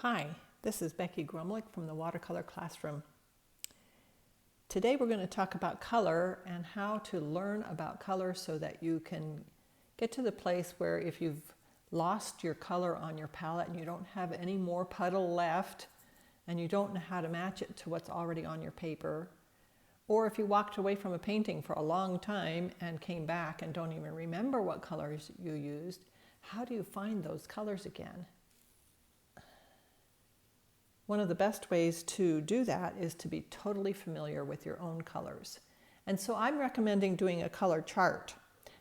Hi, this is Becky Gromlich from the Watercolor Classroom. Today we're going to talk about color and how to learn about color so that you can get to the place where if you've lost your color on your palette and you don't have any more puddle left and you don't know how to match it to what's already on your paper, or if you walked away from a painting for a long time and came back and don't even remember what colors you used, how do you find those colors again? One of the best ways to do that is to be totally familiar with your own colors. And so I'm recommending doing a color chart.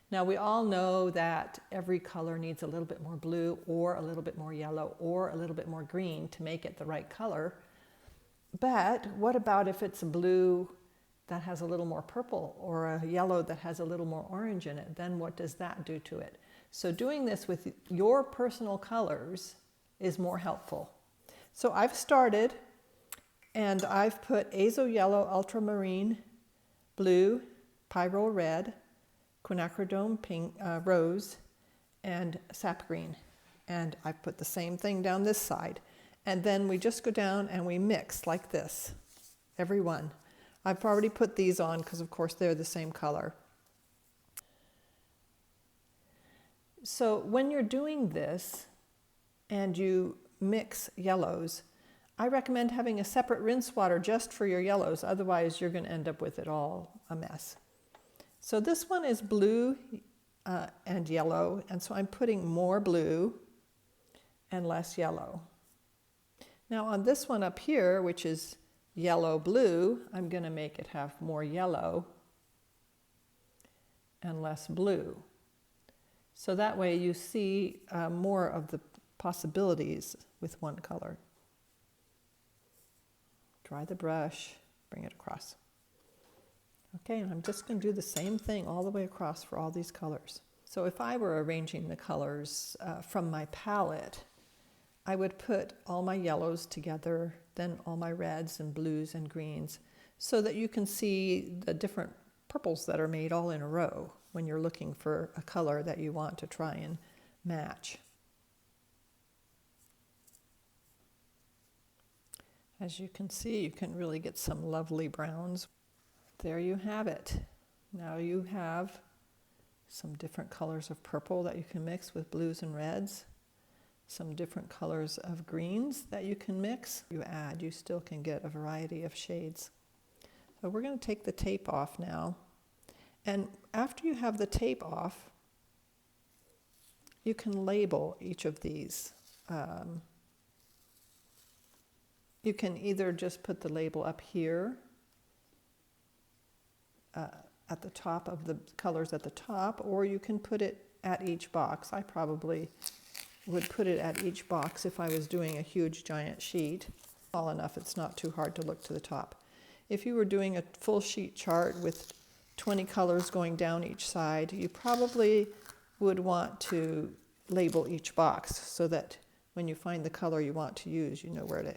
Now we all know that every color needs a little bit more blue or a little bit more yellow or a little bit more green to make it the right color. But what about if it's a blue that has a little more purple or a yellow that has a little more orange in it? Then what does that do to it? So doing this with your personal colors is more helpful. So I've started and I've put azo yellow, ultramarine, blue, pyro red, quinacridone pink, rose, and sap green. And I've put the same thing down this side. And then we just go down and we mix like this, every one. I've already put these on because of course they're the same color. So when you're doing this and you mix yellows, I recommend having a separate rinse water just for your yellows, otherwise you're going to end up with it all a mess. So this one is blue and yellow, and so I'm putting more blue and less yellow. Now on this one up here, which is yellow blue, I'm going to make it have more yellow and less blue. So that way you see more of the possibilities with one color. Dry the brush, bring it across. Okay, and I'm just going to do the same thing all the way across for all these colors. So if I were arranging the colors from my palette, I would put all my yellows together, then all my reds and blues and greens, so that you can see the different purples that are made all in a row when you're looking for a color that you want to try and match. As you can see, you can really get some lovely browns. There you have it. Now you have some different colors of purple that you can mix with blues and reds, some different colors of greens that you can mix. You still can get a variety of shades. So we're going to take the tape off now. And after you have the tape off, you can label each of these. You can either just put the label up here at the top of the colors at the top, or you can put it at each box. I probably would put it at each box if I was doing a huge giant sheet. Small enough it's not too hard to look to the top. If you were doing a full sheet chart with 20 colors going down each side, you probably would want to label each box so that when you find the color you want to use, you know where to